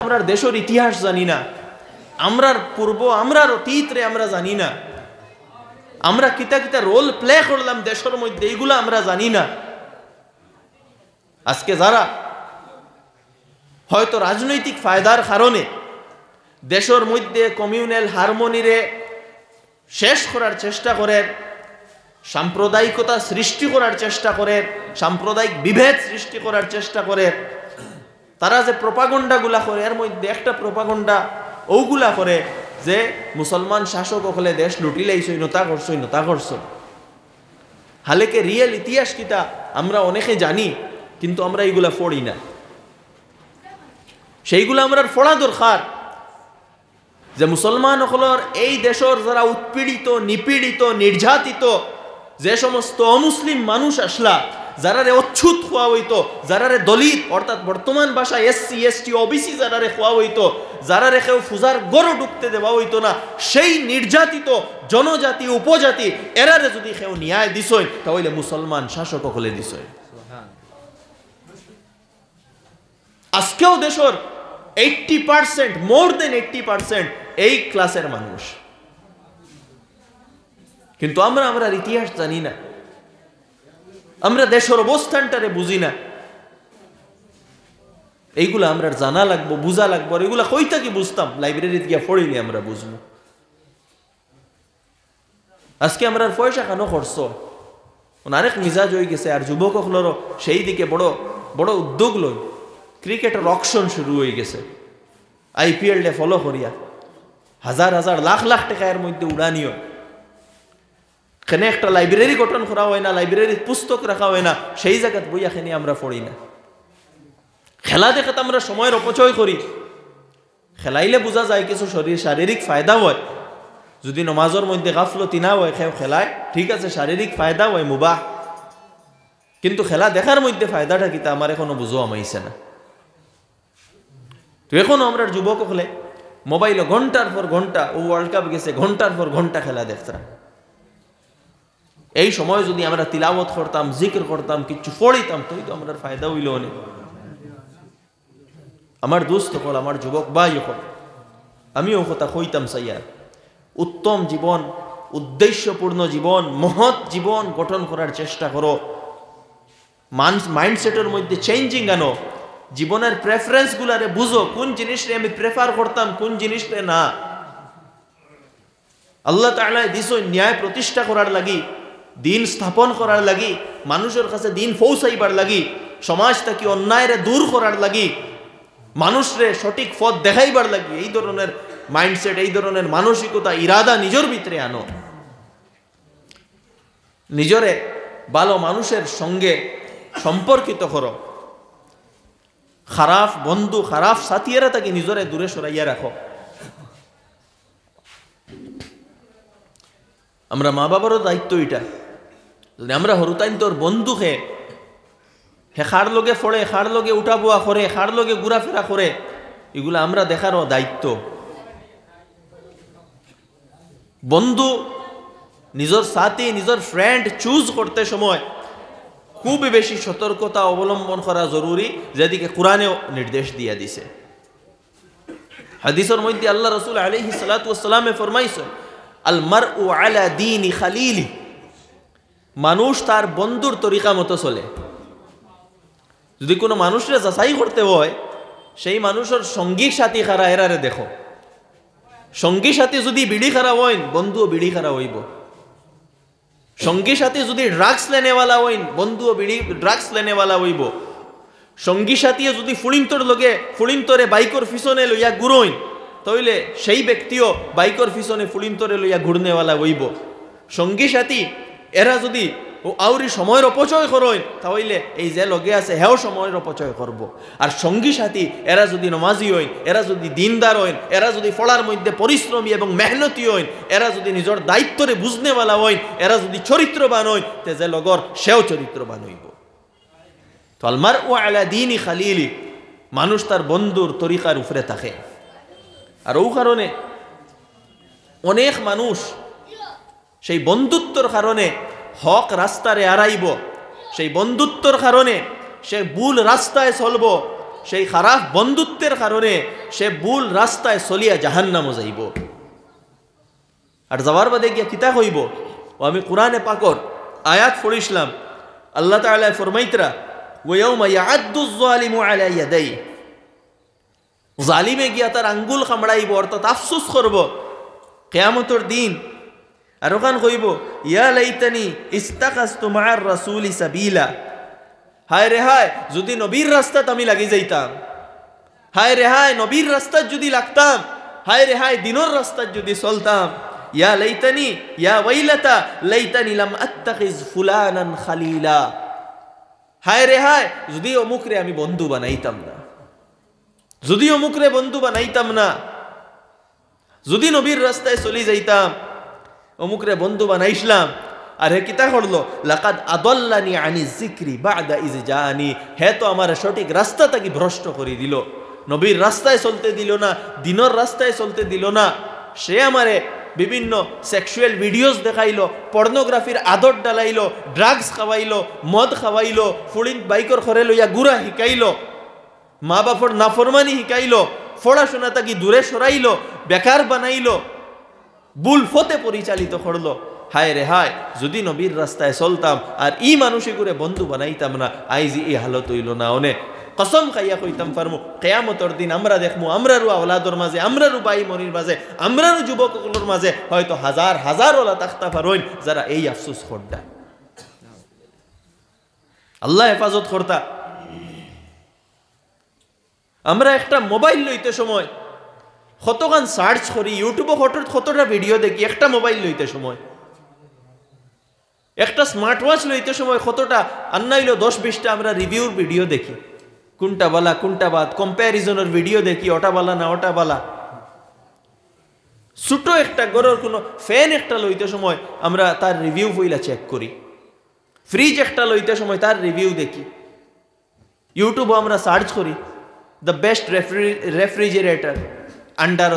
আমরা দেশের ইতিহাস জানি না, আমরার পূর্ব আমরার অতীতরে আমরা জানি না, আমরা কিতা কিতা রোল প্লে করলাম দেশের মধ্যে এইগুলো আমরা জানি না। আজকে যারা হয়তো রাজনৈতিক ফায়দার কারণে দেশের মধ্যে কমিউনাল হারমোনিরে শেষ করার চেষ্টা করে, সাম্প্রদায়িকতা সৃষ্টি করার চেষ্টা করে, সাম্প্রদায়িক বিভেদ সৃষ্টি করার চেষ্টা করে, তারা যে প্রপাগন্ডাগুলা করে এর মধ্যে একটা প্রপাগন্ডা ওগুলা করে যে মুসলমান শাসক হলে দেশ লুটিলেইছই, নতা করছই, নতা করছ। হালেকে রিয়েল ইতিহাস কিতা আমরা অনেকে জানি, কিন্তু আমরা এইগুলা পড়ি না। সেইগুলো আমরা পড়া দরকার যে মুসলমান হলর এই দেশের যারা উৎপীড়িত, নিপীড়িত, নির্যাতিত যে সমস্ত অমুসলিম মানুষ আসলা, যারারে অচ্ছুত খোয়া হইতো, যারারে দলিত অর্থাৎ বর্তমান ভাষায় এসসি এসটি ওবিসি যারারে খোয়া হইতো, যারারে কেউ ফুজার গড় ঢুকতে দেওয়া হইতো না, সেই নির্যাতিত জনজাতি উপজাতি এরারে যদি কেউ ন্যায় দিছই তাহলে মুসলমান শাসক হলে দিছই। আজকেও দেশের 80%, মোর দেন 80% এই ক্লাসের মানুষ, কিন্তু আমরা ইতিহাস জানি না, আমরা দেশের অবস্থানটারে বুঝি না। এইগুলো আমরা জানা লাগবো, বুঝা লাগবো। আর এগুলা কই থাকি বুঝতাম? লাইব্রেরিতে গিয়া পড়িলে আমরা বুঝবো। আজকে আমরা পয়সা কেন খরচ আরেক মিজাজ হয়ে গেছে, আর যুবক হলেরও সেই দিকে বড় বড় উদ্যোগ লই। ক্রিকেটের অকশন শুরু হয়ে গেছে, IPL ডে ফলো করিয়া হাজার হাজার লাখ লাখ টাকা এর মধ্যে উড়ানিও। এখানে একটা লাইব্রেরি গঠন করা হয় না, লাইব্রেরির পুস্তক রাখা হয় না, সেই জায়গাত বইয়া খেনে আমরা পড়ি না। খেলা দেখাতে আমরা সময়ের অপচয় করি। খেলাইলে বোঝা যায় কিছু শারীরিক ফায়দা হয়, যদি নমাজের মধ্যে গাফলতি না হয় কেউ খেলায়, ঠিক আছে, শারীরিক ফায়দা হয় মুবাহ, কিন্তু খেলা দেখার মধ্যে ফায়দাটা কিতা আমার এখনো বুঝো আমাইছে না। তো এখনো আমরা যুবক হলে মোবাইলে ঘন্টার পর ঘন্টা, ও ওয়ার্ল্ড কাপ গেছে, ঘন্টার পর ঘন্টা খেলা দেখতাম। এই সময় যদি আমরা তিলাওয়াত করতাম, জিকির করতাম, কিছু পড়িতাম, তো আমরা ফায়দা হইল অনেক। আমার দোস্ত হল, আমার যুবক ভাই হল, আমিও কথা কইতাম চাইয়া, উত্তম জীবন, উদ্দেশ্যপূর্ণ জীবন, মহৎ জীবন গঠন করার চেষ্টা করো। মাইন্ডসেটের মধ্যে চেঞ্জিং আনো, জীবনের প্রেফারেন্স গুলারে বুঝো, কোন জিনিসটা আমি প্রেফার করতাম, কোন জিনিসটা না। আল্লাহ তাআলা দিছো ন্যায় প্রতিষ্ঠা করার লাগি, দিন স্থাপন করার লাগি, মানুষের কাছে দিন পৌঁছাইবার লাগি, সমাজ থেকে অন্যায়রে দূর করার লাগি, মানুষরে সঠিক পথ দেখাইবার লাগি। এই ধরনের মাইন্ডসেট, এই ধরনের মানসিকতা, ইরাদা নিজের ভিতরে আনো। নিজরে ভালো মানুষের সঙ্গে সম্পর্কিত করো। খারাপ বন্ধু, খারাপ সাথীরা তাকে নিজরে দূরে সরাইয়া রাখো। আমরা মা বাবারও দায়িত্ব এটা। যদি আমরা হরুতাইন তোর বন্ধুকে হে খার লগে ফড়ে, খার লগে উঠা বোয়া করে, খার লগে ঘুরাফেরা করে, এগুলো আমরা দেখারও দায়িত্ব। বন্ধু, নিজের সাথী, নিজের ফ্রেন্ড চুজ করতে সময় খুব বেশি সতর্কতা অবলম্বন করা জরুরি, যেদিকে কোরআনেও নির্দেশ দিয়া দিছে। হাদিসের মধ্যে আল্লাহ রাসূল আলাইহিস সালাতু ওয়াস সালামে ফরমাইছেন, আল মারউ আলা দীনি খালিলি, মানুষ তার বন্ধুর তরিকা মতো চলে। যদি কোনো মানুষের যাচাই করতে হয়, সেই মানুষের সঙ্গী সাথী খারা এরারে দেখো। সঙ্গী সাথী যদি বিড়ি খারা হইন, বন্ধুও বিড়ি খারা হইব। সঙ্গী সাথী যদি ড্রাগস লেনেওয়ালা হইন, বন্ধুও বিড়ি ড্রাগস লেনেওয়ালা হইব। সঙ্গী সাথী যদি ফুলিন্তর লগে ফুলিন্তরে বাইকর পিছনে লইয়া ঘুরইন, তাইলে সেই ব্যক্তিও বাইকর পিছনে ফুলিন্তরে লইয়া ঘুরনেওয়ালা হইব। সঙ্গী সাথী এরা যদি আউরি সময়ের অপচয় করইন, তাহলে এই যে লগে আছে হেও সময়ের অপচয় করব। আর সঙ্গী সাথী এরা যদি নমাজি হইন, এরা যদি দিনদার হইন, এরা যদি পড়ার মধ্যে পরিশ্রমী এবং মেহনতি হইন, এরা যদি নিজের দায়িত্বরে বুঝনেওয়ালা হইন, এরা যদি চরিত্রবান হইন, তে যে লগর সেও চরিত্রবান হইব। তো আল মারউ আলা দীনি খালিলি, মানুষ তার বন্ধুর তরিকার উপরে থাকে। আর ও কারণে অনেক মানুষ সেই বন্ধুত্বর কারণে হক রাস্তারে আড়াইব, সেই বন্ধুত্বর কারণে সে ভুল রাস্তায় চলব, সেই খারাপ বন্ধুত্বের কারণে সে ভুল রাস্তায় চলিয়া জাহান্নামও যাইব। আর যাওয়ার বাদে গিয়া কিতা হইব? ও আমি কোরআনে পাকর আয়াত পড়িছিলাম, আল্লাহ তাআলা ফরমাইতরা ওয়ায়াউমা ইয়াআদ্দুয যালিমু আলা ইয়াদাই, জালিমে গিয়া তার আঙ্গুল কামড়াইব, অর্থাৎ আফসোস করব কিয়ামতের দিন। আর ওখান কইব ইয়া লাইতানি ইস্তাকাস্তু মা'আর রাসূলি সাবিলা, হায় রে হায় যদি নবীর রাস্তাত আমি লাগি যাইতাম, হায় রে হায় নবীর রাস্তাত যদি লাগতাম, হায় রে হায় দিনের রাস্তাত যদি চলতাম। ইয়া লাইতানি ইয়া ওয়াইলাতা লাইতানি লাম আত্তাখিজ ফুলানান খালিলা, হায় রে হায় যদি অমুকরে আমি বন্ধু বানাইতাম না, যদি অমুকরে বন্ধু বানাইতাম না, যদি নবীর রাস্তায় চলি যাইতাম, অমুকরে বন্ধু বানাইছিলাম। আর হে কিতা করলো? লাকাদ আদাল্লানি আনি যিকরি বা'দা ইয জাআনি, হে তো আমার সঠিক রাস্তা থেকে ভ্রষ্ট করে দিল, নবীর রাস্তায় চলতে দিল না, দিনের রাস্তায় চলতে দিল না। সে আমারে বিভিন্ন সেক্সুয়াল ভিডিওস দেখাইলো, পর্নোগ্রাফির আদর ডালাইলো, ড্রাগস খাওয়াইলো, মদ খাওয়াইলো, ফুড়িন বাইকর ঘরে লইয়া গুড়া শিকাইলো, মা বাপর নাফরমানি শিকাইলো, পড়াশোনা তাকে দূরে সরাইলো, বেকার বানাইলো, ভুল পথে পরিচালিত করলো। হায় রে হায় যদি নবীর রাস্তায় চলতাম আর ই মানুষে করে বন্ধু বানাইতাম না, আইজি এই হালত হইল না। অনে কসম খাইয়া কইতাম পারমু কিয়ামতের দিন আমরা দেখমু আমরারও আওলাদর মাঝে, আমরারও ভাই মনির মাঝে, আমরারও যুবকগুলোর মাঝে হয়তো হাজার হাজার ওলা তাখতা পারইন যারা এই আফসোস করতা। আল্লাহ হেফাজত করতা। আমরা একটা মোবাইল লইতে সময় কতখান সার্চ করি, ইউটিউবে কতটা ভিডিও দেখি, একটা মোবাইল লইতে সময়, একটা স্মার্ট ওয়াচ লইতে সময় কতটা আন্নাইলো 10-20টা আমরা রিভিউর ভিডিও দেখি, কোনটা বালা কোনটা বাদ, কম্প্যারিজনের ভিডিও দেখি, ওটা বালা না ওটা বালা। ছোট একটা গরুর কোনো ফ্যান একটা লইতে সময় আমরা তার রিভিউ বইলা চেক করি, ফ্রিজ একটা লইতে সময় তার রিভিউ দেখি, ইউটিউবে আমরা সার্চ করি দ্য বেস্ট রেফ্রিজারেটর, আন্ডার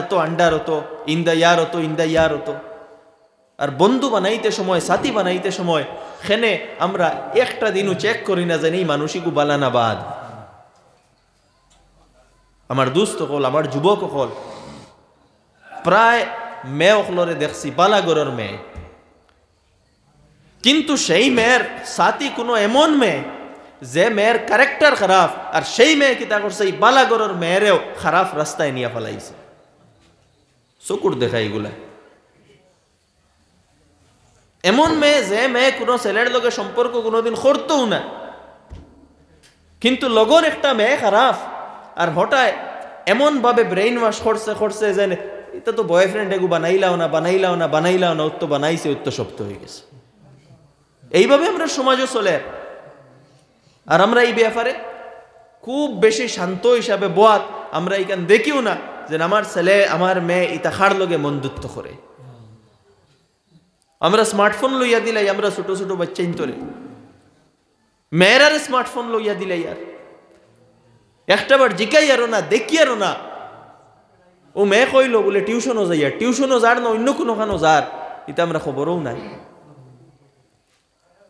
হতো ইন দ্য ইয়ার হতো। আর বন্ধু বানাইতে সময়, সাথী বানাইতে সময় খেনে আমরা একটা দিনও চেক করি না জানি মানুষিকু বালা না বাদ। আমার দুস্থ হল, আমার যুবক হল, প্রায় মেয়ে অকলরে দেখছি বালাগরের মেয়ে, কিন্তু সেই মেয়ের সাথী কোনো এমন মেয়ে যে মেয়ের ক্যারেক্টার খারাপ, আর সেই মেয়ে কিতা করছে এই বালাগরের মেয়েরেও খারাপ রাস্তায় নিয়ে ফেলাইছে। চকুর দেখা এগুলা। এমন মেয়ে যে মেয়ে কোনো ছেলের লগে সম্পর্ক কোনোদিন করতেও না, কিন্তু লগর একটা মেয়ে খারাপ, আর হঠাৎ এমন ভাবে ব্রেইন ওয়াশ করছে যে এটা তো বয়ফ্রেন্ড এগু বানাইলাও না, উত্তো বানাইছে, উত্তো শক্ত হয়ে গেছে। এইভাবে আমরা সমাজও চলে। আর আমরা এই ব্যাপারে খুব বেশি শান্ত হিসাবে বোয়াত আমরা এইখান দেখিও না যে আমার ছেলে আমার মেয়ে ইতাখার লগে বন্ধুত্ব করে। আমরা স্মার্টফোন লইয়া দিলাই, আমরা ছোট ছোট বাচ্চা ইন্তরে মেয়েরারে স্মার্টফোন লইয়া দিলাই, আর একটাবার জিকাই আরো না, দেখি আরো না। ও মেয়ে কইল বলে টিউশনও যাইয়া, টিউশনও যার না অন্য কোনো খানো যার, এটা আমরা খবরও নাই।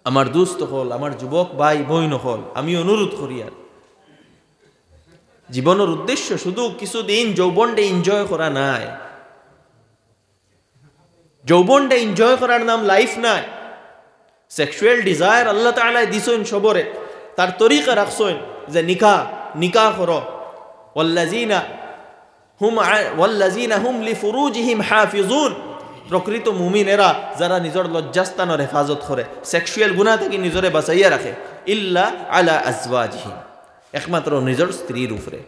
আমার দুস্থ হল, আমার যুবক ভাই বইন হল, আমি অনুরোধ করি, আর জীবনের উদ্দেশ্য শুধু কিছুদিন যৌবনটা এনজয় করা নাই। যৌবনটা এনজয় করার নাম লাইফ নাই। সেক্সুয়াল ডিজায়ার আল্লাহ তাআলা দিছেন সবরে, তার তরিকা রাখছেন যে নিকাহ করো। ওয়াল্লাযীনা হুম লিফুরুজিহিম হাফিজুন, প্রকৃত মুমিনেরা যারা নিজের লজ্জাস্থানের হেফাজত করে, সেক্সুয়াল গুনাহ থেকে নিজরে বাঁচাইয়া রাখে, ইল্লা আলা আজওয়াজিহিম, একমাত্র নিজের স্ত্রীর উপরে।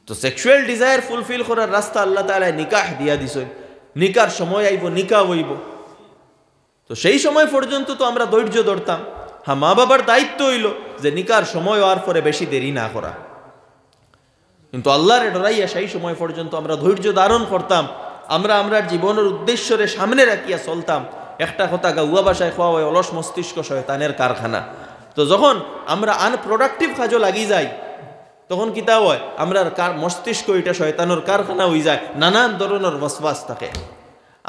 তো সেক্সুয়াল ডিজায়ার ফুলফিল করার রাস্তা আল্লাহ তাআলা নিকাহ দিয়া দিছেন। নিকার সময় আইব, নিকাহ হইব, তো সেই সময় পর্যন্ত তো আমরা ধৈর্য ধরতাম। হ্যাঁ, মা বাবার দায়িত্ব হইল যে নিকার সময় হওয়ার পরে বেশি দেরি না করা, কিন্তু আল্লাহরে ডরাইয়া সেই সময় পর্যন্ত আমরা ধৈর্য ধারণ করতাম। আমরা আমরার জীবনের উদ্দেশ্যরে সামনে রাখিয়া চলতাম। একটা কথা গাউয়া বাসায় খাওয়া হয়, অলস মস্তিষ্ক শয়তানের কারখানা। তো যখন আমরা আনপ্রোডাক্টিভ কাজও লাগি যাই, তখন কিতা হয়, আমরা মস্তিষ্ক এটা শয়তানের কারখানা হয়ে যায়, নানান ধরনের ওয়াসওয়াস থাকে।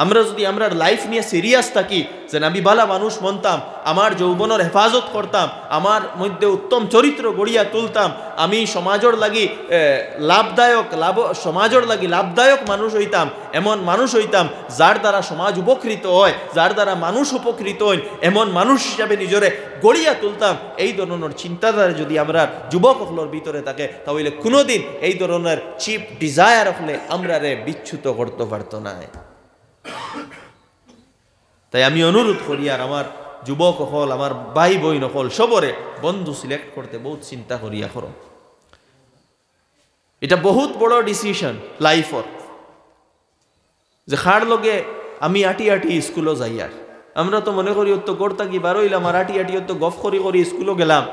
আমরা যদি আমরা লাইফ নিয়ে সিরিয়াস থাকি যে আমি বালা মানুষ মনতাম, আমার যৌবনের হেফাজত করতাম, আমার মধ্যে উত্তম চরিত্র গড়িয়া তুলতাম, আমি সমাজের লাগি সমাজের লাগি লাভদায়ক মানুষ হইতাম, এমন মানুষ হইতাম যার দ্বারা সমাজ উপকৃত হয়, যার দ্বারা মানুষ উপকৃত হয়, এমন মানুষ হিসাবে নিজরে গড়িয়া তুলতাম। এই ধরনের চিন্তাধারা যদি আমরা যুবকগুলোর ভিতরে থাকে তাহলে কোনোদিন এই ধরনের চিপ ডিজায়ার হলে আমরা বিচ্যুত করতে পারতো না। তাই আমি অনুরোধ করি আর আমার যুবক হল, আমার ভাই বই নকল সবরে বন্ধু সিলেক্ট করতে বহুত চিন্তা করিয়া করো। এটা বহুত বড় ডিসিশন লাইফর, যে খার লগে আমি আটি আটি স্কুলও যাই। আর আমরা তো মনে করি তো গড়তা কি বার হইলাম আর আটি আটি তো গফ করি করি স্কুলও গেলাম,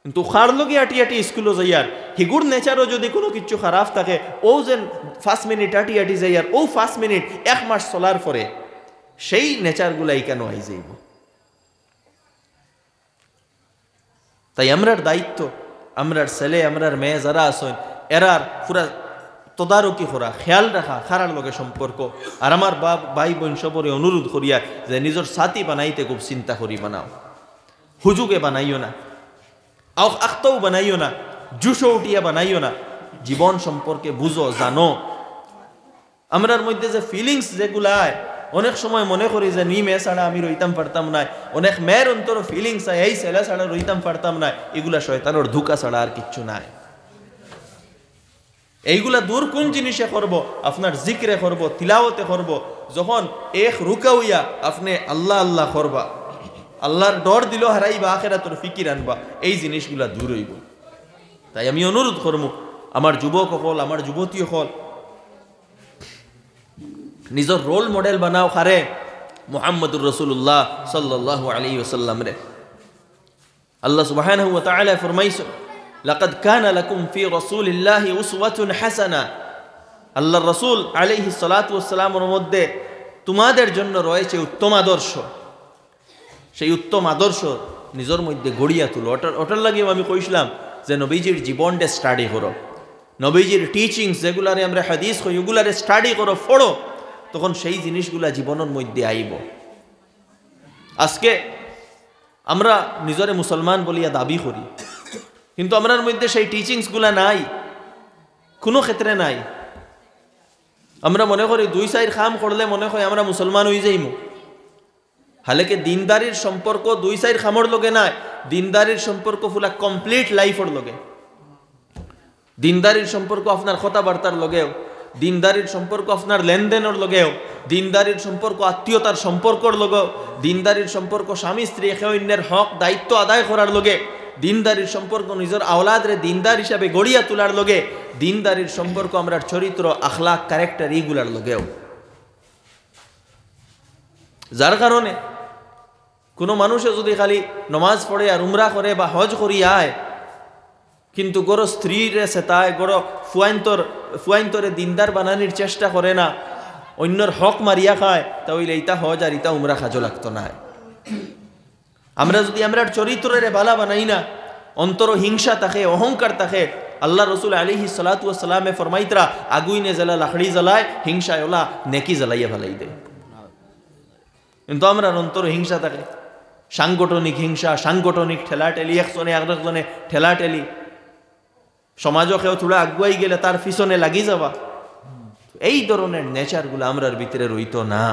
কিন্তু খার লগে আটি আটি স্কুলও যাই। আর হিগুর নেচারও যদি কোনো কিছু খারাপ থাকে, ও যেন 5 মিনিট আটি আটি যাই, আর ও 5 মিনিট 1 মাস চলার পরে সেই নেচারগুলাই কেন আই যাইব। তাই আমরার দায়িত্ব, আমরার ছেলে আমরার মেয়ে যারা আছেন এরার পুরা তদারকি করা, খেয়াল রাখা খারার লগে সম্পর্ক। আর আমার ভাই বোন সবরে অনুরোধ করিয়া যে নিজের সাথী বানাইতে খুব চিন্তা করি বানাও, হুজুগে বানাইও না, আখতাও বানাইও না, জুসো উঠিয়া বানাইও না। জীবন সম্পর্কে বুঝো, জানো। আমরার মধ্যে যে ফিলিংস যেগুলা অনেক সময় মনে করি যে নি মেয়ে ছাড়া আমি রইতাম পারতাম না, অনেক মেয়ের অন্তর ফিলিংস এই ছেলে ছাড়া রইতাম পারতাম না, এগুলা শয়তানোর ধোঁকা ছাড়া আর কিচ্ছু নাই। এইগুলা দূর কোন জিনিসে করব? আপনার জিক্রে করব, তিলাওতে করব। যখন এক রুকা হইয়া আপনি আল্লাহ আল্লাহ করবা, আল্লাহর ডর দিল হারাইবা, আখিরাতের ফিকির আনবা, এই জিনিসগুলা দূর হইব। তাই আমি অনুরোধ করব আমার যুবক হল, আমার যুবতী হল, নিজের রোল মডেল বানাও খারে মুহাম্মদুর রাসূলুল্লাহ সাল্লাল্লাহু আলাইহি ওয়াসাল্লাম রে। আল্লাহ সুবহানাহু ওয়া তাআলা ফরমাইছেন, লাকাদ কানা লাকুম ফি রাসূলিল্লাহি উসওয়াতুন হাসানা। আল্লাহর রাসূল আলাইহিস সালাতু ওয়াস সালামের মধ্যে তোমাদের জন্য রয়েছে উত্তম আদর্শ। সেই উত্তম আদর্শ নিজের মধ্যে গড়িয়া তুলো। ওটার লাগেও আমি কইছিলাম যে নবীজির জীবনটা স্টাডি করো, নবীজির টিচিংস যেগুলারে আমরা হাদিস কই ওগুলারে স্টাডি করো, পড়ো, তখন সেই জিনিসগুলা জীবনের মধ্যে আইব। আজকে আমরা নিজরে মুসলমান বলিয়া দাবি করি, কিন্তু আমরার মধ্যে সেই টিচিংসগুলা নাই, কোনো ক্ষেত্রে নাই। আমরা মনে করি 2-4 খাম করলে মনে হয় আমরা মুসলমান হয়ে যাইমু। হালেকে দিনদারির সম্পর্ক 2-4 খামর লগে নাই, দিনদারির সম্পর্ক ফুলা কমপ্লিট লাইফর লগে। দিনদারির সম্পর্ক আপনার কথাবার্তার লগেও, দিনদারির সম্পর্ক আপনার লেনদেনের লগেও, দিনদারির সম্পর্ক আত্মীয়তার সম্পর্কর লগেও, দিনদারির সম্পর্ক স্বামী স্ত্রী একে অন্যের হক দায়িত্ব আদায় করার লগে, দিনদারির সম্পর্ক নিজের আওলাদরে দিনদার হিসাবে গড়িয়া তোলার লগে, দিনদারির সম্পর্ক আমরা চরিত্র আখলাক ক্যারেক্টার এইগুলার লগেও। যার কারণে কোনো মানুষে যদি খালি নমাজ পড়ে আর উমরা করে বা হজ করি আয়, কিন্তু গড় স্ত্রীরে সেতায়, গড় ফুয়াইন্তরে দিনদার বানানির চেষ্টা করে না, অন্যর হক মারিয়া খায়, তাহলে ইতা হজ আর ইতা উমরা খাজো লাগতো না। আমরা যদি আমরা চরিত্রের বালা বানাই না, অন্তর হিংসা থাকে, অহংকার থাকে, আল্লাহ রসুল আলাইহিস সালাতু ওয়াস সালামে ফরমাইতরা আগুইনে জ্বালা লাকড়ি জ্বালায়, হিংসায় ওলা নেকি জ্বালাইয়া ফেলাই দেয়। কিন্তু আমরা অন্তর হিংসা থাকে, সাংগঠনিক হিংসা, সাংগঠনিক ঠেলাঠেলি, একজনে আরেকজনে ঠেলাঠেলি, সমাজও কেউ থোড়া আগুয়াই গেলে তার পিছনে লাগি যাবা। এই ধরনের নেচারগুলো আমরার ভিতরে রইত না,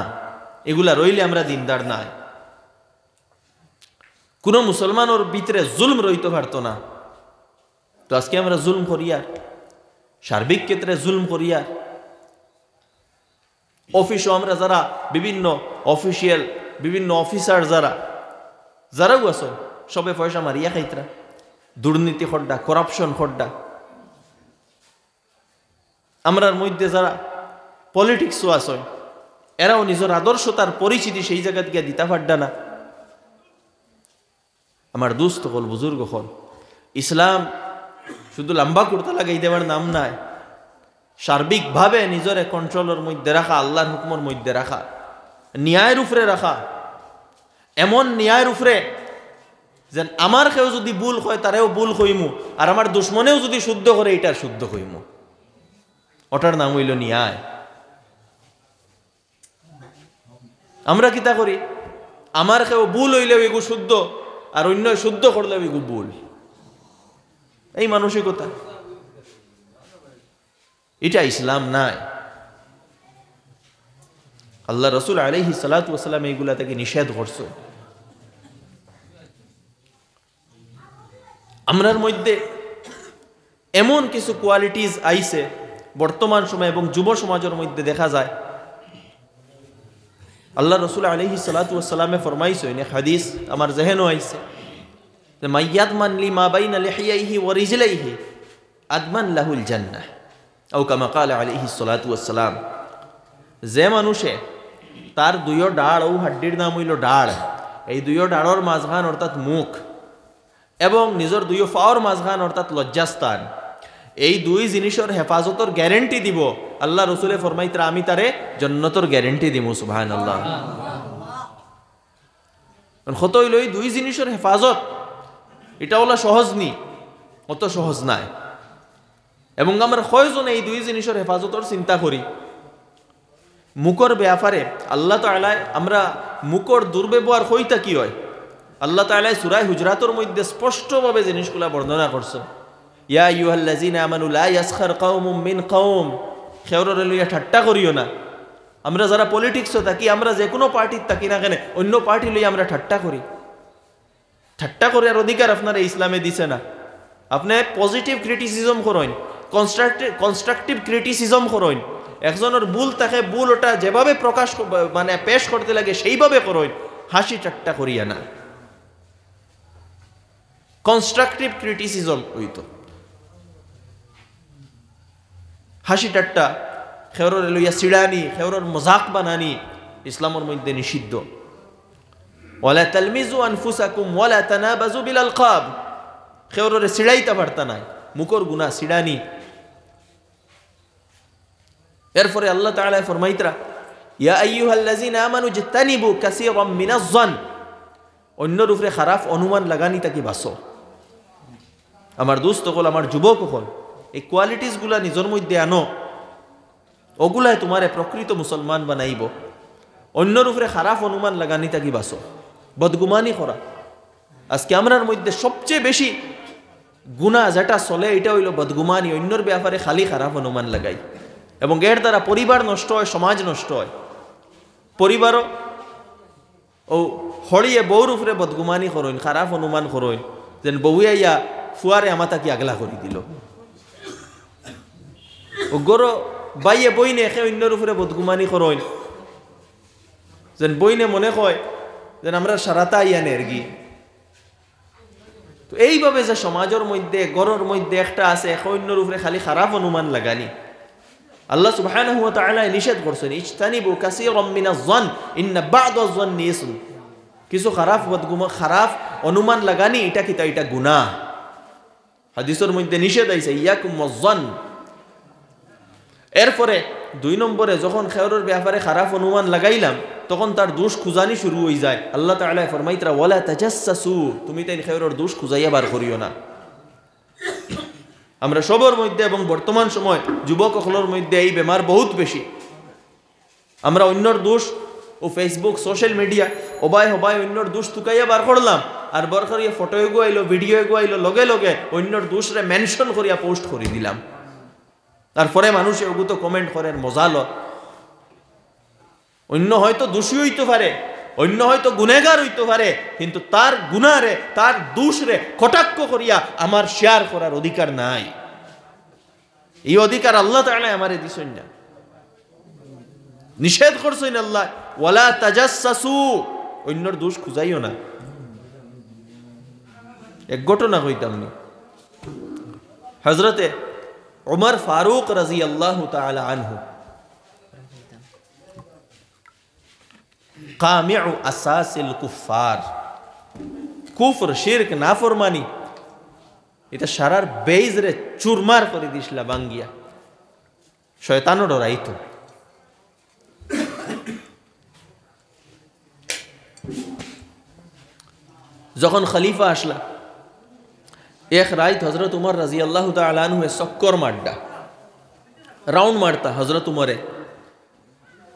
এগুলা রইলে আমরা দিনদার নাই। কোনো মুসলমানের ভিতরে জুলম রইতে পারতো না। তো আজকে আমরা জুলম করিয়ার, সার্বিক ক্ষেত্রে জুলম করিয়ার। অফিসও আমরা যারা বিভিন্ন অফিসিয়াল, বিভিন্ন অফিসার যারাও আছো, সবে পয়সা মারিয়া খাইতরা, দুর্নীতি খড্ডা, করাপশন খড্ডা। আমরার মধ্যে যারা পলিটিক্সও আছে, এরাও নিজের আদর্শতার পরিচিতি সেই জায়গা থেকে দিতে পারডা না। আমার দুস্থ হল, বুজুর্গ হল, ইসলাম শুধু লম্বা করতে লাগাই দেওয়ার নাম নাই, সার্বিকভাবে নিজের কন্ট্রোলের মধ্যে রাখা, আল্লাহর হুকুমের মধ্যে রাখা, ন্যায়ের উপরে রাখা, এমন ন্যায়ের উপরে যেন আমার কেউ যদি ভুল হয় তারেও ভুল হইমু, আর আমার দুশ্মনেও যদি শুদ্ধ করে এটার শুদ্ধ হইমু। ওটার নাম হইল ন্যায়। আমরা কিতা করি, আমার কেউ ভুল হইলেও এগু শুদ্ধ, আর অন্য শুদ্ধ করলেও এগু ভুল। এই মানসিকতা, এটা ইসলাম নাই। আল্লাহ রসুল আলাইহিস সালাতু ওয়াস সালাম এইগুলা থেকে নিষেধ করছে। আমরার মধ্যে এমন কিছু কোয়ালিটিস আইছে বর্তমান সময় এবং যুব সমাজের মধ্যে দেখা যায়। আল্লাহ রসুল আলাইহিস সালাতু ওয়াস সালামে ফরমাইছে, এই হাদিস আমার জেহেনও আইছে, যে মাইয়াদমান লিমা বাইনা লিহিয়াইহি ওয়া রিজলাইহি আদমান লাহুল জান্নাহ, আও কামা ক্বালা আলাইহিস সালাতু ওয়াস সালাম। যে মানুষে তার দুইও ডাড় ও হাড্ডির নাম হইল ডাড়, এই দুইও ডাড়র মাঝখান অর্থাৎ মুখ এবং নিজের দুইও পাওয়ার মাঝখান অর্থাৎ লজ্জাস্থান, এই দুই জিনিসের হেফাজতর গ্যারেন্টি দিব আল্লাহ রসুলে ফরমাইতরা, আমি তারে জান্নাতের গ্যারেন্টি দিব। সুবহানাল্লাহ। কত হইল এই দুই জিনিসের হেফাজত, এটা হলো সহজ নি, অত সহজ নাই। এবং আমরা কয়জন এই দুই জিনিসের হেফাজতর চিন্তা করি? মুখর ব্যাপারে আল্লাহ তাআলা, আমরা মুখর দুর্ব্যবহার হইতা কি হয়, আল্লাহ তাআলা সূরা হুজরাতের মধ্যে স্পষ্টভাবে জিনিসগুলা বর্ণনা করছেন। ইয়া আইয়ুহাল্লাযীনা আমানু লা ইয়াসখার কওমুম মিন কওম, খেউরের লইয়া ঠাট্টা করিও না। আমরা যারা পলিটিক্সও থাকি, আমরা যে কোনো পার্টির থাকি না কেন, অন্য পার্টি লইয়া আমরা ঠাট্টা করি। ঠাট্টা করার অধিকার আপনারা ইসলামে দিছে না। আপনি পজিটিভ ক্রিটিসিজম করেন, কনস্ট্রাকটিভ ক্রিটিসিজম করেন। একজনের ভুল তাকে ভুল ওটা যেভাবে প্রকাশ মানে পেশ করতে লাগে সেইভাবে করেন, হাসি ঠাট্টা করিয়া না। কনস্ট্রাকটিভ ক্রিটিসিজম হইতো, হাসি ঠাট্টা, খেউরের লইয়া সিড়ানি, খেউরের মজাক বানানি ইসলামের মধ্যে নিষিদ্ধ। ওয়ালা তালমিজু আনফুসাকুম ওয়ালা তানাবাজু বিল আলকাব, খেউরের সিড়াইতে পারতা নাই, মুখর গুনাহ সিড়ানি। এরপরে আল্লাহ তাআলা ফরমাইতরা, ইয়া আইয়ুহাল্লাযীনা আমানু ইজতানিবু কাসীরাম মিনাজ যান, অন্যর উপরে খারাপ অনুমান লাগানি তাকে বাঁচো। আমার দোস্ত হল, আমার যুবক হল, এই কোয়ালিটিসগুলা নিজের মধ্যে আনো, ওগুলাই তোমারে প্রকৃত মুসলমান বানাইব। অন্যর উপরে খারাপ অনুমান লাগানি তাকে বাঁচো, বদগুমানি করা। আজকে আমরার মধ্যে সবচেয়ে বেশি গুনাহ যেটা চলে এটা হইল বদগুমানি, অন্যর ব্যাপারে খালি খারাপ অনুমান লাগাই, এবং এর দ্বারা পরিবার নষ্ট হয়, সমাজ নষ্ট হয়। পরিবারও ও হড়িয়ে বউর উপরে বদগুমানি করইন, খারাপ অনুমান করইন, যেন বউ আইয়া ফুয়ারে আমা তাকে আগলা করে দিল। ও গরো বাইয়ে বইনে একে অন্যর উপরে বদগুমানি করইন, যেন বইনে মনে কয় যেন আমরা সারাতা ইয়া নেরগি। তো এইভাবে যে সমাজের মধ্যে গরর মধ্যে একটা আছে একে অন্যর উপরে খালি খারাপ অনুমান লাগানি, আল্লাহ সুবহানাহু ওয়া তাআলা নিষেধ করছেন, ইজতানিবু কাসীরাম মিনাজ যান ইন্না বা'দাজ যান্নি ইসম। কিছু খারাপ অনুমান লাগানি এটা কিতা, এটা গুনাহ। হাদিসের মধ্যে নিষেধ আইছে, ইয়াকুম ওয়াজ-যান। এরপরে 2 নম্বরে যখন খেউরের ব্যাপারে খারাপ অনুমান লাগাইলাম, তখন তার দোষ খুঁজানি শুরু হয়ে যায়। আল্লাহ তাআলা ফরমাইতরা, ওয়ালা তাজাসসু, তুমি তাই খেউরের দোষ খুঁজাইয়া বার করিও না। আমরা সবার মধ্যে এবং বর্তমান সময় যুবক সকলের মধ্যে এই বেমার বহুত বেশি। আমরা অন্যর দোষ ও ফেসবুক সোশ্যাল মিডিয়া হবাই অন্যর দোষ তুকাইয়া বার করলাম, আর বার করিয়া ফটো এগো আইলো, ভিডিও এগো আইলো, লগে লগে অন্যর দোষরে মেনশন করিয়া পোস্ট করে দিলাম। তারপরে মানুষ এগুলো তো কমেন্ট করেন, মজা ল। অন্য হয়তো দোষী হইতে পারে, অন্য হয়তো গুনেগার হইতে পারে, কিন্তু তার গুনারে, তার দোষরে কটাক্ষ করিয়া আমার শেয়ার করার অধিকার নাই। এই অধিকার আল্লাহ তাআলা আমারে দিছেন না, নিষেধ করছেন আল্লাহ, ওয়ালা তাজাসসু, অন্যর দোষ খুঁজাইও না। এক ঘটনা কইতাম নি, হযরতে উমর ফারুক রাদিয়াল্লাহু তাআলা আনহু কামিউ আসাসিল কুফার, কুফর, শিরক, নাফরমানি, এটা সারার বেইজরে চুরমার করে দিছিলা বাঙ্গিয়া। শয়তানও ডরাইতো। যখন খলিফা আসলা, এক রাত হজরত উমর রাদিয়াল্লাহু তাআলা আনহু চক্কর মারডা, রাউন্ড মারতা হজরত উমরে।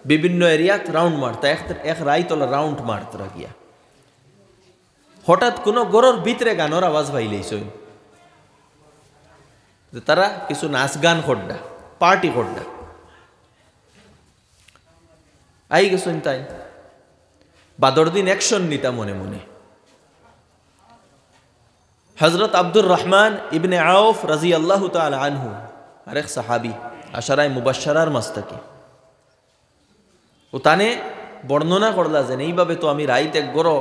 বিভিন্ন এরিয়াত রাউন্ড মারতা এক রাইতলা রাউন্ড মারতরা গিয়া হঠাৎ কোনো গরর ভিতরে গানোর আওয়াজ পাইলেইছ যে তারা কিছু নাচ গান করডা পার্টি করডা আই গেছেন তাই বাদর দিন অ্যাকশন নিতা মনে মনে হযরত আব্দুর রহমান ইবনে আউফ রাদিয়াল্লাহু তাআলা আনহু আরেক সাহাবী আশারায়ে মুবাশশারার মাস্তাকি ও তানে বর্ণনা করলা যে এইভাবে তো আমি রাইত এক গড়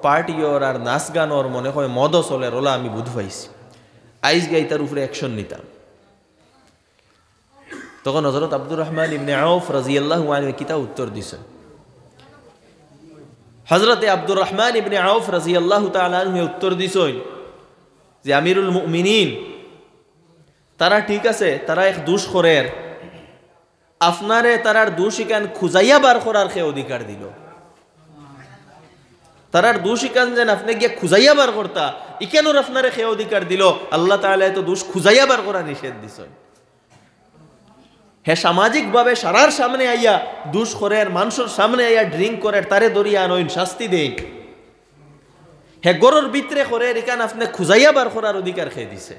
পার্টি ওর আর নাচ গান ওর মনে হয় মদও চলে ওলা আমি বুঝ পাইছি আইজ গাই তার উপরে অ্যাকশন নিতাম তখন হযরত আব্দুর রহমান ইবনে আউফ রাদিয়াল্লাহু আনহু কিতা উত্তর দিছেন হযরতে আব্দুর রহমান ইবনে আউফ রাদিয়াল্লাহু তাআলা আনহু উত্তর দিছেন যে আমিরুল মুমিনিন তারা ঠিক আছে তারা এক দুষ্করের আপনারে তারার দুশিকান খুঁজাইয়া বার করার খে অধিকার দিল তারার দুশিকান যেন আপনি গিয়ে খুঁজাইয়া বার করতা ইকেনোর আপনারে খে অধিকার দিল আল্লাহ তাআলা তো দুষ খুঁজাইয়া বার করা নিষেধ দিছেন হে সামাজিকভাবে সারার সামনে আইয়া দুষ্করের মানুষের সামনে আইয়া ড্রিঙ্ক করে তারে দরিয়া আনইন শাস্তি দেন হে গরর ভিতরে করে এখান আপনি খুঁজাইয়া বার করার অধিকার খেয়ে দিছে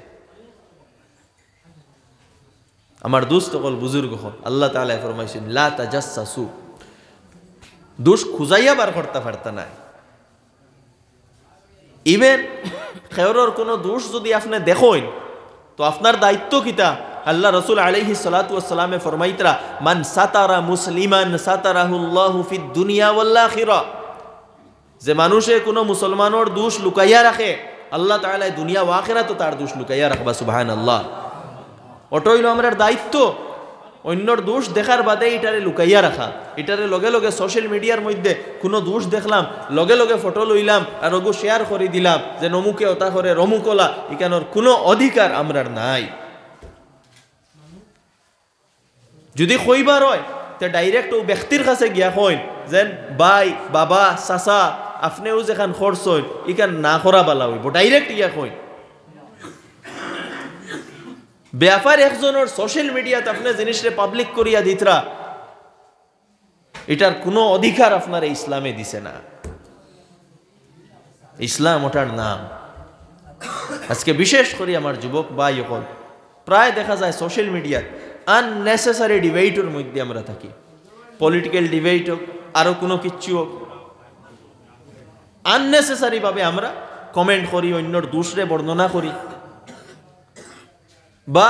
আমার দোস্ত কল বুজুর্গ হল আল্লাহ তাআলা ফরমাইছেন লা তাজাসসু দুষ খুঁজাইয়া বার করতে পারতা না ইভেন খেয়রর কোনো দোষ যদি আপনি দেখেন তো আপনার দায়িত্ব কিতা আল্লাহ রাসূল আলাইহিস সালাতু ওয়াস সালামে ফরমাইতরা মান সাতারা মুসলিমান সাতারাহুল্লাহু ফিদ দুনিয়া ওয়াল আখিরা যে মানুষে কোনো মুসলমানের দোষ লুকাইয়া রাখে আল্লাহ তাআলা দুনিয়া ও আখিরাতে তার দোষ লুকাইয়া রাখবা সুবহানাল্লাহ ওটা হইল আমার দায়িত্ব অন্যর দোষ দেখার বাদে এটারে লুকাইয়া রাখা এটারে লগে লগে সোশ্যাল মিডিয়ার মধ্যে কোনো দোষ দেখলাম লগে লগে ফটো লইলাম আর ওগু শেয়ার করে দিলাম যে নমুকে ওটা করে রমুকলা এখানোর কোনো অধিকার আমরার নাই যদি কইবার হয় তে ডাইরেক্ট ও ব্যক্তির কাছে গিয়া কইন যেন ভাই বাবা চাচা আপনিও যেখান খরচ হইন ইখান না করা বালা হইব ডাইরেক্ট গিয়া কইন ব্যাপার একজনের সোশ্যাল মিডিয়াতে আপনি জিনিসটা পাবলিক করিয়া দিতরা এটার কোনো অধিকার আপনার ইসলামে দিছে না ইসলাম ওটার নাম আজকে বিশেষ করে আমার যুবক ভাই হল প্রায় দেখা যায় সোশ্যাল মিডিয়ায় আননেসেসারি ডিবেটের মধ্যে আমরা থাকি পলিটিক্যাল ডিবেট হোক আরো কোনো কিচ্ছু হোক আননেসেসারি ভাবে আমরা কমেন্ট করি অন্যর দোষরে বর্ণনা করি বা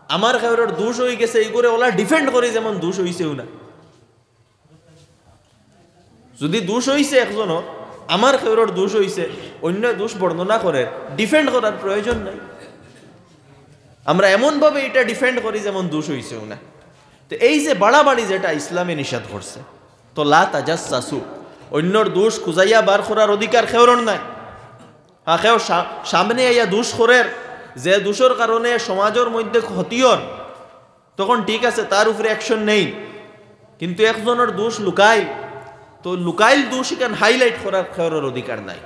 আমার কারোর দোষ হয়ে গেছে এই করে ওলা ডিফেন্ড করি যেমন দোষ হইছেও না যদি দোষ হইছে একজনের আমার কারোর দোষ হইছে অন্য দোষ বর্ণনা করে ডিফেন্ড করার প্রয়োজন নাই আমরা এমনভাবে এটা ডিফেন্ড করি যেমন দোষ হইছেও না তো এই যে বাড়াবাড়ি যেটা ইসলামে নিষেধ করছে তো লা তাজাসসু অন্যর দোষ খুঁজাইয়া বার করার অধিকার খেওরর নাই হ্যাঁ খেও সামনে আইয়া দোষ করের যে দোষের কারণে সমাজের মধ্যে ক্ষতির তখন ঠিক আছে তার উপরে অ্যাকশন নেই কিন্তু একজনের দোষ লুকাইল তো লুকাইল দোষ এখানে হাইলাইট করার খেওরের অধিকার নাই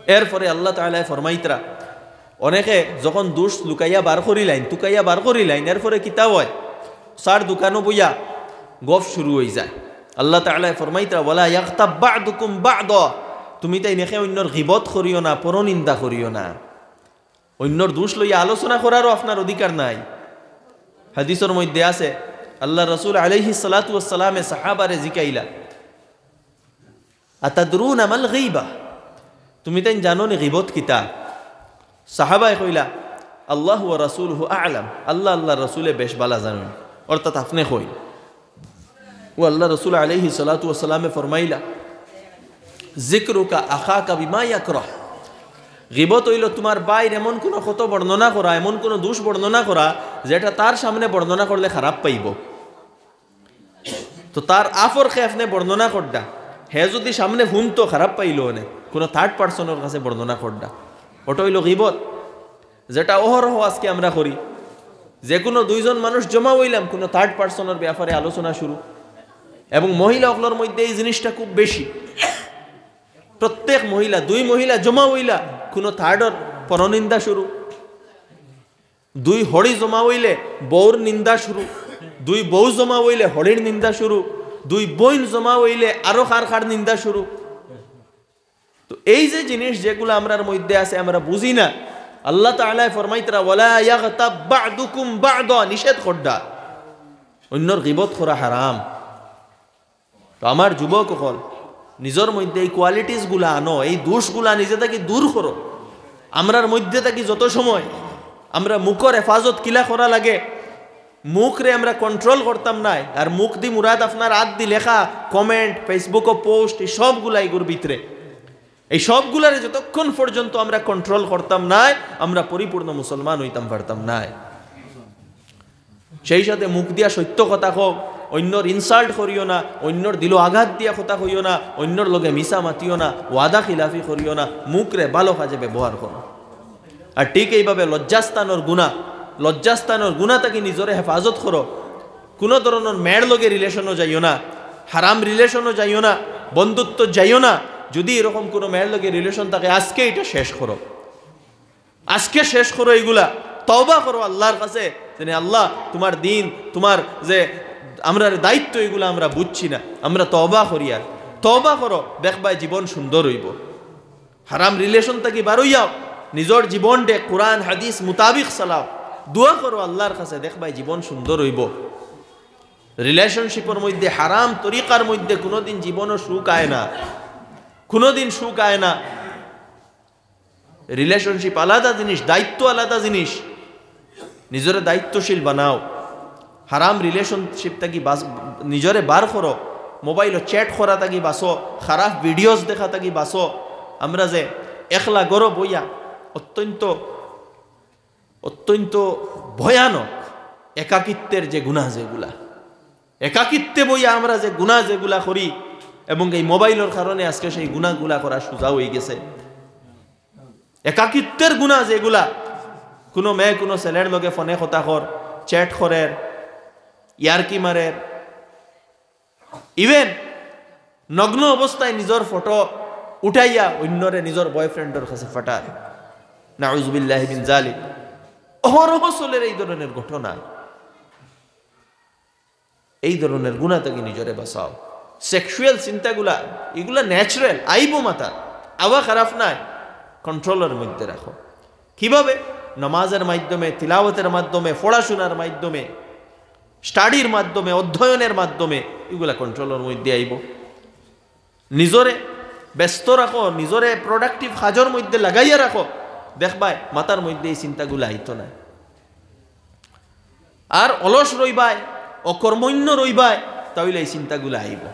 এরপরে আল্লাহ তাআলা ফরমাইতরা অনেকে যখন দোষ লুকাইয়া বার করিলাইন তুকাইয়া বার করিলাইন এরপরে কিতাব হয় সার দোকানও বইয়া গপ শুরু হয়ে যায় আল্লাহ তাআলা ফরমাইতরা ওয়ালা ইয়াগতাব বা'দুকুম বা'দা তুমি তাই নেখে অন্যর গীবত করিও না পরনিন্দা করিও না অন্যর দোষ লইয়া আলোচনা করারও আপনার অধিকার নাই হাদিসের মধ্যে আছে আল্লাহ রাসূল আলাইহিস সালাতু ওয়াস সালামে সাহাবারে জিকাইলা আতাদরুনা মাল গীবা তুমি তাই জানো নি গীবত কিতা সাহাবায়ে কইলা আল্লাহ ওয়া রাসূলুহু আ'লাম আল্লাহ আল্লাহর রাসূলে বেশ ভালো জানেন অর্থাৎ আপনি কই ও আল্লাহ রাসূল আলাইহিস সালাতু ওয়াস সালামে ফরমাইলা যিকরুকা আখাকা বিমা ইয়াকরাহ গীবত হইল তোমার বাইর এমন কোনো ক্ষত বর্ণনা করা এমন কোনো দোষ বর্ণনা করা যেটা তার সামনে বর্ণনা করলে খারাপ পাইব তো তার আফর খে আপনি বর্ণনা করডা হে যদি সামনে হুনতো খারাপ পাইল না কোনো থার্ড পার্সনের কাছে বর্ণনা করডা ওটা হইল গীবত যেটা অহরহ আজকে আমরা করি যে কোনো দুইজন মানুষ জমা হইলাম কোনো থার্ড পার্সনের ব্যাপারে আলোচনা শুরু এবং মহিলা অকলর মধ্যে এই জিনিসটা খুব বেশি প্রত্যেক মহিলা দুই মহিলা জমা হইলা কোনো থার্ডর পরনিন্দা শুরু দুই হড়ি জমা হইলে বউর নিন্দা শুরু দুই বউ জমা হইলে হরির নিন্দা শুরু, দুই বইন জমা হইলে আরো খার খার নিন্দা শুরু। তো এই যে জিনিস যেগুলো আমরার মধ্যে আছে আমরা বুঝি না, আল্লাহ তাআলা ফরমাইতরা ওয়ালা ইয়াগতাব বা'দুকুম বা'দা, নিষেধ করডা অন্যর গীবত করা হারাম। তো আমার যুবক হল নিজের মধ্যে এই কোয়ালিটিস গুলা আনো, এই দোষগুলা নিজে থেকে দূর করো। আমরার মধ্যে থাকি যত সময় আমরা মুখর হেফাজত কিলা করা লাগে, মুখরে আমরা কন্ট্রোল করতাম নাই। আর মুখ দি মুরাদ আপনার হাত দি লেখা কমেন্ট, ফেসবুক পোস্ট, এই সবগুলা এগুর ভিতরে, এই সবগুলারে যতক্ষণ পর্যন্ত আমরা কন্ট্রোল করতাম নাই আমরা পরিপূর্ণ মুসলমান হইতাম পারতাম নাই। সেই সাথে মুখ দিয়া সত্য কথা হোক, অন্যর ইনসাল্ট করিও না, অন্যর দিল আঘাত দিয়া কথা কইও না, অন্যর লগে মিশা মাতিও না, ওয়াদা খিলাফি করিও না, মুখরে ভালো কাজে ব্যবহার করো। আর ঠিক এইভাবে লজ্জাস্থানের গুণা তাকে নিজরে হেফাজত করো। কোনো ধরনের মেয়ের লগে রিলেশনও যাইও না, হারাম রিলেশনও যাইও না, বন্ধুত্ব যাইও না। যদি এরকম কোনো মেয়ের লগে রিলেশন থাকে আজকে এটা শেষ করো, আজকে শেষ করো। এইগুলা তওবা করো আল্লাহর কাছে, যে আল্লাহ তোমার দিন, তোমার যে আমরা দায়িত্ব, এগুলো আমরা বুঝছি না, আমরা তওবা করি। আর তওবা করো, দেখবাই জীবন সুন্দর হইব। হারাম রিলেশন থেকে বারইয়াও, নিজের জীবনটা কোরআন হাদিস মুতাবিক চালাও, দোয়া করো আল্লাহর কাছে, দেখবাই জীবন সুন্দর হইব। রিলেশনশিপের মধ্যে হারাম তরিকার মধ্যে কোনোদিন জীবনও সুখ আয় না, কোনোদিন সুখ আয় না। রিলেশনশিপ আলাদা জিনিস, দায়িত্ব আলাদা জিনিস। নিজের দায়িত্বশীল বানাও, হারাম রিলেশনশিপ থাকি নিজরে বার করো, মোবাইল চ্যাট করা থাকি বাসো, খারাপ ভিডিওস দেখা থাকি বাসো। আমরা যে একলা গরো বইয়া অত্যন্ত অত্যন্ত ভয়ানক একাকিত্বের যে গুনাহ, যেগুলা একাকিত্বে বইয়া আমরা যে গুনাহ যেগুলা করি, এবং এই মোবাইলের কারণে আজকে সেই গুনাহগুলা করা সোজা হয়ে গেছে। একাকিত্বের গুনাহ যেগুলা, কোনো মেয়ে কোনো ছেলের লগে ফোনে কথা কর, চ্যাট করের, ইয়ারকি মারের, ইভেন নগ্ন অবস্থায় নিজের ফটো উঠাইয়া অন্যরে নিজের বয়ফ্রেন্ডের কাছে ফাটার, নাউযুবিল্লাহি মিন যালিক। অহরহ চলের এই ধরনের ঘটনা। এই ধরনের গুনাহ থেকে নিজরে বাঁচাও। সেক্সুয়াল চিন্তাগুলা এগুলা ন্যাচারাল, আইব মাথা, আওয়া খারাপ নাই, কন্ট্রোলের মধ্যে রাখো। কিভাবে? নামাজের মাধ্যমে, তিলাওয়াতের মাধ্যমে, পড়াশোনার মাধ্যমে, স্টাডির মাধ্যমে, অধ্যয়নের মাধ্যমে এগুলা কন্ট্রোলের মধ্যে আইব। নিজরে ব্যস্ত রাখো, নিজরে প্রোডাক্টিভ কাজের মধ্যে লাগাইয়া রাখো, দেখবাই মাথার মধ্যে এই চিন্তাগুলো আইতো না। আর অলস রইবাই, অকর্মণ্য রইবাই, তাহলে এই চিন্তাগুলো আইব।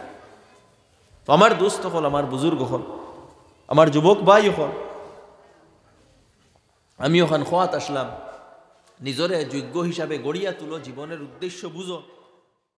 তো আমার দোস্ত হল, আমার বুজুর্গ হল, আমার যুবক ভাই হল, আমি ওখান খোয়াত আসলাম, নিজরে যোগ্য হিসাবে গড়িয়া তুলো, জীবনের উদ্দেশ্য বুঝো।